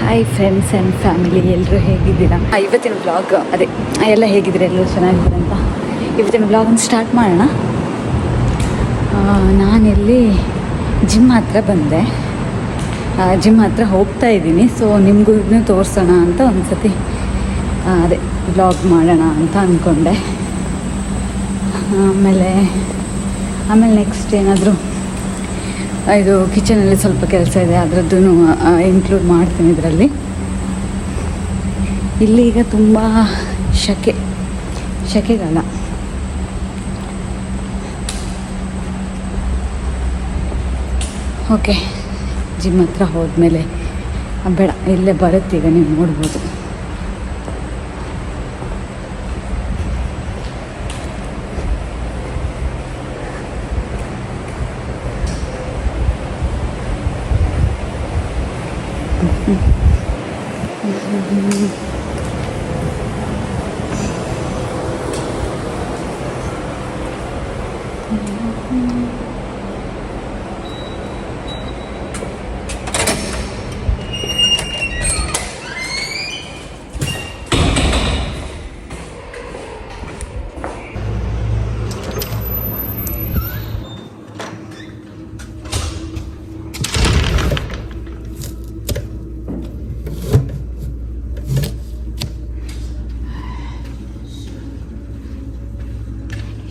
Hi friends and family, ಎಲ್ಲರೂ ಹೇಗಿದ್ದೀರಾ? ಇವತ್ತಿನ ಬ್ಲಾಗ್ ಅದೇ ಎಲ್ಲ ಹೇಗಿದ್ದೀರಾ, ಎಲ್ಲರೂ ಚೆನ್ನಾಗಿದ್ದೀರ ಅಂತ. ಇವತ್ತಿನ ಬ್ಲಾಗನ್ನು ಸ್ಟಾರ್ಟ್ ಮಾಡೋಣ. ನಾನಿಲ್ಲಿ ಜಿಮ್ ಹತ್ರ ಬಂದೆ, ಜಿಮ್ ಹತ್ರ ಹೋಗ್ತಾ ಇದ್ದೀನಿ. ಸೊ ನಿಮಗೂ ತೋರಿಸೋಣ ಅಂತ ಒಂದು ಸತಿ ಅದೇ ಬ್ಲಾಗ್ ಮಾಡೋಣ ಅಂತ ಅಂದ್ಕೊಂಡೆ. ಆಮೇಲೆ ನೆಕ್ಸ್ಟ್ ಏನಾದರೂ ಇದು ಕಿಚನಲ್ಲಿ ಸ್ವಲ್ಪ ಕೆಲಸ ಇದೆ, ಅದರದ್ದು ಇನ್ಕ್ಲೂಡ್ ಮಾಡ್ತೀನಿ ಇದರಲ್ಲಿ. ಇಲ್ಲಿ ಈಗ ತುಂಬ ಶೆಕೆಗಾಲ. ಓಕೆ, ಜಿಮ್ ಹತ್ರ ಹೋದ್ಮೇಲೆ ಬೇಡ, ಇಲ್ಲೇ ಬರುತ್ತೆ, ಈಗ ನೀವು ನೋಡ್ಬೋದು.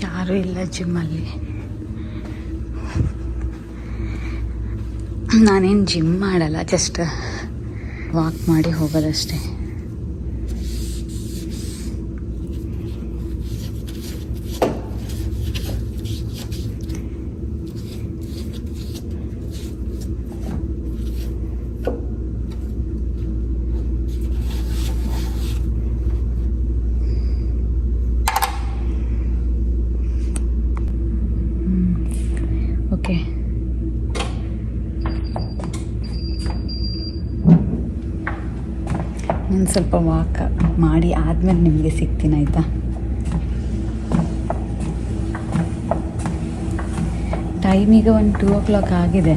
ಯಾರೂ ಇಲ್ಲ ಜಿಮ್ಮಲ್ಲಿ. ನಾನೇನು ಜಿಮ್ ಮಾಡಲ್ಲ, ಜಸ್ಟ್ ವಾಕ್ ಮಾಡಿ ಹೋಗೋದಷ್ಟೇ. ಓಕೆ, ನಾನು ಸ್ವಲ್ಪ ವಾಕ್ ಮಾಡಿ ಆದಮೇಲೆ ನಿಮಗೆ ಸಿಗ್ತೀನಿ, ಆಯಿತಾ? ಟೈಮಿಗೆ 2 o'clock ಆಗಿದೆ,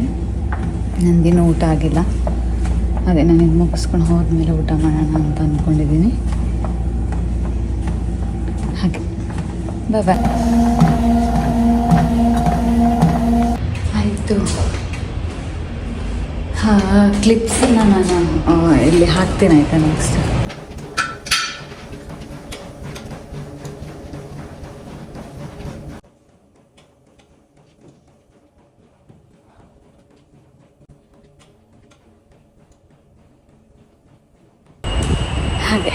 ನಂದಿನ್ನೂ ಊಟ ಆಗಿಲ್ಲ. ಅದೇ ನನಗೆ ಮುಗಿಸ್ಕೊಂಡು ಹೋದ್ಮೇಲೆ ಊಟ ಮಾಡೋಣ ಅಂತ ಅಂದ್ಕೊಂಡಿದ್ದೀನಿ. ಹಾಗೆ ಬಾಯ್. ಆಯಿತು, ಕ್ಲಿಪ್ಸನ್ನು ನಾನು ಇಲ್ಲಿ ಹಾಕ್ತೀನಿ, ಆಯಿತಾ? ನೆಕ್ಸ್ಟ್ ಹಾಗೆ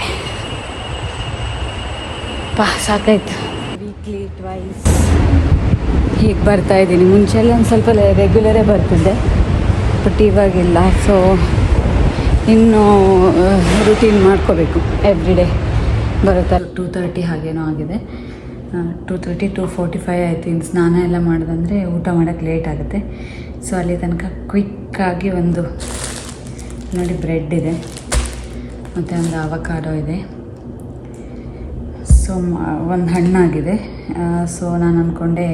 ಸಾಕಾಯ್ತು. ವೀಕ್ಲಿ ಟ್ವೈಸ್ ಹೀಗೆ ಬರ್ತಾಯಿದ್ದೀನಿ. ಮುಂಚೆಲ್ಲ ಒಂದು ಸ್ವಲ್ಪ ರೆಗ್ಯುಲರೇ ಬರ್ತಿದ್ದೆ, ಬಟ್ ಇವಾಗಿಲ್ಲ. ಸೊ ಇನ್ನೂ ರುಟೀನ್ ಮಾಡ್ಕೋಬೇಕು, ಎವ್ರಿ ಡೇ ಬರುತ್ತೆ. 2:30 ಹಾಗೇನೋ ಆಗಿದೆ, 2:30 2:45 ಆಯಿತು. ಇನ್ನು ಸ್ನಾನ ಎಲ್ಲ ಮಾಡೋದಂದರೆ ಊಟ ಮಾಡೋಕ್ಕೆ ಲೇಟ್ ಆಗುತ್ತೆ. ಸೊ ಅಲ್ಲಿ ತನಕ ಕ್ವಿಕ್ಕಾಗಿ ಒಂದು ನೋಡಿ, ಬ್ರೆಡ್ ಇದೆ ಮತ್ತು ಒಂದು ಅವಕಾಡೋ ಇದೆ. ಸೊ ಒಂದು ಹಣ್ಣಾಗಿದೆ. ಸೊ ನಾನು ಅಂದ್ಕೊಂಡೆ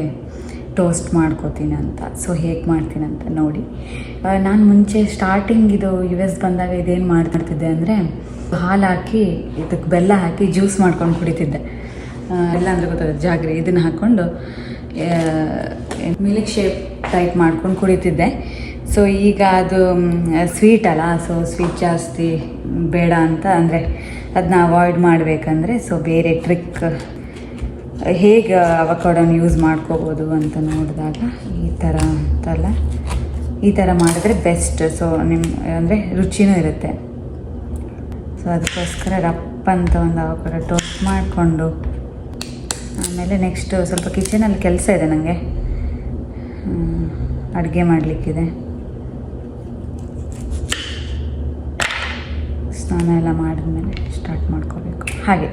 ಟೋಸ್ಟ್ ಮಾಡ್ಕೋತೀನಿ ಅಂತ. ಸೊ ಹೇಗೆ ಮಾಡ್ತೀನಿ ಅಂತ ನೋಡಿ. ನಾನು ಮುಂಚೆ ಸ್ಟಾರ್ಟಿಂಗ್ ಇದು US ಬಂದಾಗ ಇದೇನು ಮಾಡ್ತಿದ್ದೆ ಅಂದರೆ, ಹಾಲು ಹಾಕಿ ಇದಕ್ಕೆ ಬೆಲ್ಲ ಹಾಕಿ ಜ್ಯೂಸ್ ಮಾಡ್ಕೊಂಡು ಕುಡಿತಿದ್ದೆ. ಎಲ್ಲ ಅಂದರೆ ಗೊತ್ತಾಗುತ್ತೆ, ಜಾಗ್ರಿ ಇದನ್ನು ಹಾಕ್ಕೊಂಡು ಮಿಲ್ಕ್ ಶೇಪ್ ಟೈಪ್ ಮಾಡ್ಕೊಂಡು ಕುಡಿತಿದ್ದೆ. ಸೊ ಈಗ ಅದು ಸ್ವೀಟ್ ಅಲ್ಲ, ಸೊ ಸ್ವೀಟ್ ಜಾಸ್ತಿ ಬೇಡ ಅಂತ, ಅಂದರೆ ಅದನ್ನ ಅವಾಯ್ಡ್ ಮಾಡಬೇಕಂದ್ರೆ ಸೊ ಬೇರೆ ಟ್ರಿಕ್ ಹೇಗೆ ಅವಕಾಡೋನ ಯೂಸ್ ಮಾಡ್ಕೋಬೋದು ಅಂತ ನೋಡಿದಾಗ ಈ ಥರ ಅಂತಲ್ಲ, ಈ ಥರ ಮಾಡಿದ್ರೆ ಬೆಸ್ಟ್. ಸೊ ನಿಮ್ಮ ಅಂದರೆ ರುಚಿನೂ ಇರುತ್ತೆ. ಸೊ ಅದಕ್ಕೋಸ್ಕರ ರಪ್ಪ ಅಂತ ಒಂದು ಅವಕಾಡೋ ಟೋಸ್ಟ್ ಮಾಡಿಕೊಂಡು, ಆಮೇಲೆ ನೆಕ್ಸ್ಟ್ ಸ್ವಲ್ಪ ಕಿಚನಲ್ಲಿ ಕೆಲಸ ಇದೆ ನನಗೆ, ಅಡುಗೆ ಮಾಡಲಿಕ್ಕಿದೆ. ಸ್ನಾನ ಎಲ್ಲ ಮಾಡಿದ್ಮೇಲೆ ಸ್ಟಾರ್ಟ್ ಮಾಡ್ಕೋಬೇಕು. ಹಾಗೆ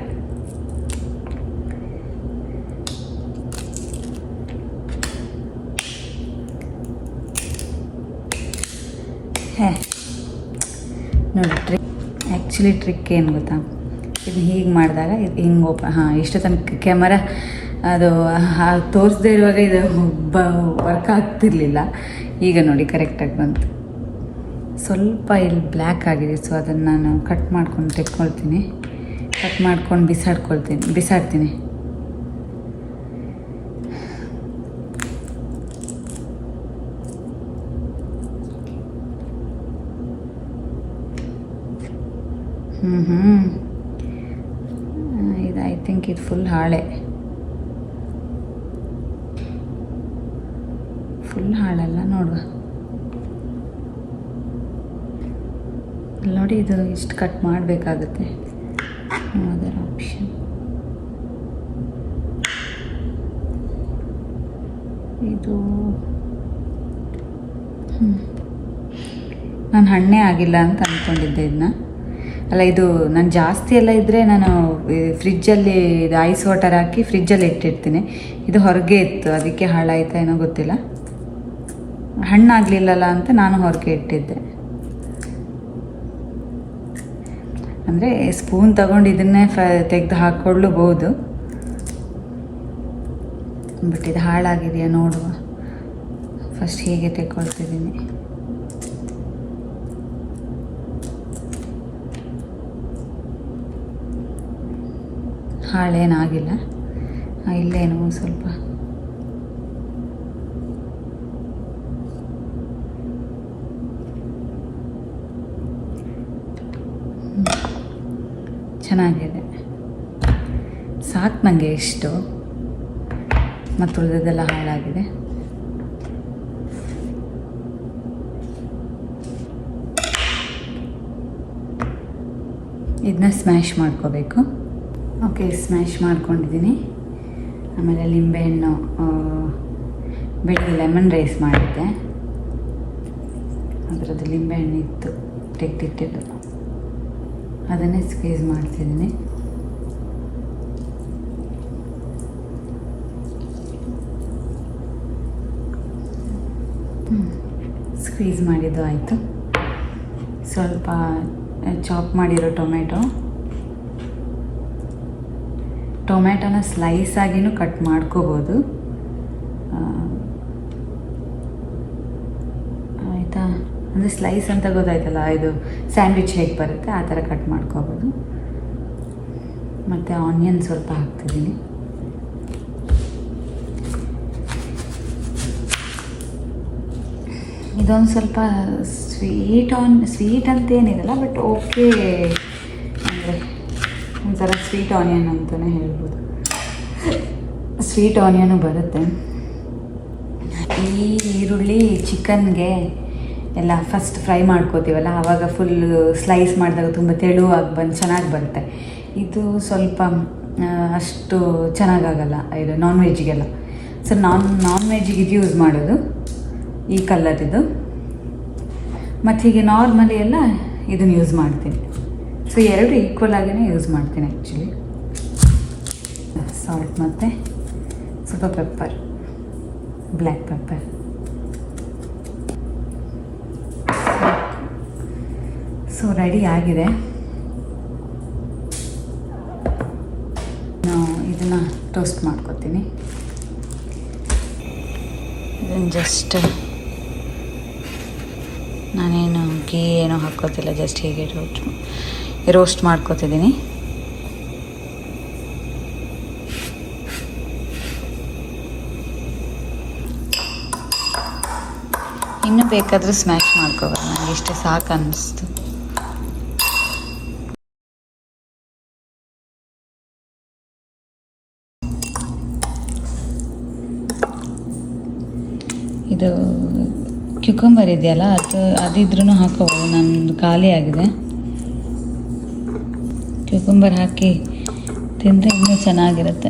ನೋಡಿ, ಟ್ರಿಕ್ ಏನು ಗೊತ್ತಾ, ಇದು ಹೀಗೆ ಮಾಡಿದಾಗ ಇದು ಹಿಂಗೆ ಇಷ್ಟು ತನಕ ಕ್ಯಾಮರಾ ಅದು ತೋರಿಸದೇ ಇರುವಾಗ ಇದು ವರ್ಕ್ ಆಗ್ತಿರ್ಲಿಲ್ಲ. ಈಗ ನೋಡಿ ಕರೆಕ್ಟಾಗಿ ಬಂತು. ಸ್ವಲ್ಪ ಇಲ್ಲಿ ಬ್ಲ್ಯಾಕ್ ಆಗಿದೆ, ಸೊ ಅದನ್ನು ನಾನು ಕಟ್ ಮಾಡ್ಕೊಂಡು ತೆಕ್ಕೊಳ್ತೀನಿ. ಕಟ್ ಮಾಡ್ಕೊಂಡು ಬಿಸಾಡ್ತೀನಿ. ಇದು ಐ ಥಿಂಕ್ ಇದು ಫುಲ್ ಹಾಳಲ್ಲ ನೋಡುವ. ನೋಡಿ ಇದು ಇಷ್ಟು ಕಟ್ ಮಾಡಬೇಕಾಗುತ್ತೆ. ಅದರ ಆಪ್ಷನ್ ಇದು ನಾನು ಹಣ್ಣೇ ಆಗಿಲ್ಲ ಅಂತ ಅಂದ್ಕೊಂಡಿದ್ದೆ ಇದನ್ನ. ಅಲ್ಲ, ಇದು ನಾನು ಜಾಸ್ತಿ ಎಲ್ಲ ಇದ್ದರೆ ನಾನು ಫ್ರಿಜ್ಜಲ್ಲಿ ಇದು ಐಸ್ ವಾಟರ್ ಹಾಕಿ ಫ್ರಿಜ್ಜಲ್ಲಿ ಇಟ್ಟಿರ್ತೀನಿ. ಇದು ಹೊರಗೆ ಇತ್ತು, ಅದಕ್ಕೆ ಹಾಳಾಯ್ತಾ ಏನೋ ಗೊತ್ತಿಲ್ಲ. ಹಣ್ಣಾಗಲಿಲ್ಲಲ್ಲ ಅಂತ ನಾನು ಹೊರಗೆ ಇಟ್ಟಿದ್ದೆ. ಅಂದರೆ ಸ್ಪೂನ್ ತಗೊಂಡು ಇದನ್ನೇ ತೆಗೆದು ಹಾಕ್ಕೊಳ್ಳಬಹುದು, ಬಟ್ ಇದು ಹಾಳಾಗಿದೆಯಾ ನೋಡುವ. ಫಸ್ಟ್ ಹೀಗೆ ತೆಕ್ಕೊಳ್ತಿದ್ದೀನಿ. ಹಾಳೇನಾಗಿಲ್ಲ. ಇಲ್ಲೇನು ಸ್ವಲ್ಪ ಚೆನ್ನಾಗಿದೆ. ಸಾಕು ನನಗೆ ಇಷ್ಟು, ಮತ್ತು ಉಳಿದದೆಲ್ಲ ಹಾಳಾಗಿದೆ. ಇದನ್ನ ಸ್ಮ್ಯಾಶ್ ಮಾಡ್ಕೋಬೇಕು. ಓಕೆ, ಸ್ಮ್ಯಾಶ್ ಮಾಡ್ಕೊಂಡಿದ್ದೀನಿ. ಆಮೇಲೆ ಲಿಂಬೆಹಣ್ಣು, ಬೆಳಿಗ್ಗೆ ಲೆಮನ್ ರೈಸ್ ಮಾಡಿದ್ದೆ, ಅದರದ್ದು ಲಿಂಬೆಹಣ್ಣು ಇತ್ತು ತೆಗೆದಿಟ್ಟಿದ್ದು, ಅದನ್ನೇ ಸ್ಕ್ವೀಸ್ ಮಾಡ್ತಿದ್ದೀನಿ. ಸ್ಕ್ವೀಸ್ ಮಾಡಿದ್ದು ಆಯಿತು. ಸ್ವಲ್ಪ ಚಾಪ್ ಮಾಡಿರೋ ಟೊಮೆಟೊನ ಸ್ಲೈಸ್ ಆಗಿನೂ ಕಟ್ ಮಾಡ್ಕೋಬೋದು. ಆಯಿತಾ? ಅಂದರೆ ಸ್ಲೈಸ್ ಅಂತ ಗೊತ್ತಾಯ್ತಲ್ಲ, ಇದು ಸ್ಯಾಂಡ್ವಿಚ್ ಹೇಗೆ ಬರುತ್ತೆ ಆ ಥರ ಕಟ್ ಮಾಡ್ಕೋಬೋದು. ಮತ್ತು ಆನಿಯನ್ ಸ್ವಲ್ಪ ಹಾಕ್ತಿದ್ದೀನಿ. ಇದೊಂದು ಸ್ವಲ್ಪ ಸ್ವೀಟ್ ಅಂತೇನಿರಲ್ಲ, ಬಟ್ ಓಕೆ, ಅಂದರೆ ಒಂಥರ ಸ್ವೀಟ್ ಆನಿಯನ್ ಅಂತಲೇ ಹೇಳ್ಬೋದು. ಸ್ವೀಟ್ ಆನಿಯನು ಬರುತ್ತೆ. ಈ ಈರುಳ್ಳಿ ಚಿಕನ್ಗೆ ಎಲ್ಲ ಫಸ್ಟ್ ಫ್ರೈ ಮಾಡ್ಕೋತೀವಲ್ಲ, ಆವಾಗ ಫುಲ್ ಸ್ಲೈಸ್ ಮಾಡಿದಾಗ ತುಂಬ ತೆಳುವಾಗಿ ಚೆನ್ನಾಗಿ ಬರುತ್ತೆ. ಇದು ಸ್ವಲ್ಪ ಅಷ್ಟು ಚೆನ್ನಾಗಾಗಲ್ಲ, ಇದು ನಾನ್ ವೆಜ್ಜಿಗೆಲ್ಲ. ಸೊ ನಾನ್ ವೆಜ್ಜಿಗೆ ಇದು ಯೂಸ್ ಮಾಡೋದು, ಈ ಕಲ್ಲರ್ದು. ಮತ್ತು ಹೀಗೆ ನಾರ್ಮಲಿ ಎಲ್ಲ ಇದನ್ನು ಯೂಸ್ ಮಾಡ್ತೀನಿ. ಸೊ ಎರಡು ಈಕ್ವಲ್ ಆಗಿನೇ ಯೂಸ್ ಮಾಡ್ತೀನಿ ಆ್ಯಕ್ಚುಲಿ. ಸಾಲ್ಟ್ ಮತ್ತು ಸ್ವಲ್ಪ pepper, black pepper. So ready ಆಗಿದೆ. ನಾವು ಇದನ್ನು ಟೋಸ್ಟ್ ಮಾಡ್ಕೊತೀನಿ. ಇದನ್ನು ಜಸ್ಟ್ ನಾನೇನು ಗೀ ಏನೋ ಹಾಕ್ಕೋತಿಲ್ಲ, ಜಸ್ಟ್ ಹೀಗೆ ರೋಸ್ಟ್ ಮಾಡ್ಕೋತಿದ್ದೀನಿ. ಇನ್ನೂ ಬೇಕಾದರೂ ಸ್ಮ್ಯಾಶ್ ಮಾಡ್ಕೋಬೋದು, ನನಗೆ ಇಷ್ಟೇ ಸಾಕು ಅನ್ನಿಸ್ತು. ಇದು ಕ್ಯುಕಂಬರ್ ಇದೆಯಲ್ಲ, ಅದಿದ್ರೂ ಹಾಕೋಬೋದು. ನನ್ನದು ಖಾಲಿ ಆಗಿದೆ. ಕ್ಯುಕಂಬರ್ ಹಾಕಿ ತಿಂದರೆ ಇನ್ನೂ ಚೆನ್ನಾಗಿರುತ್ತೆ.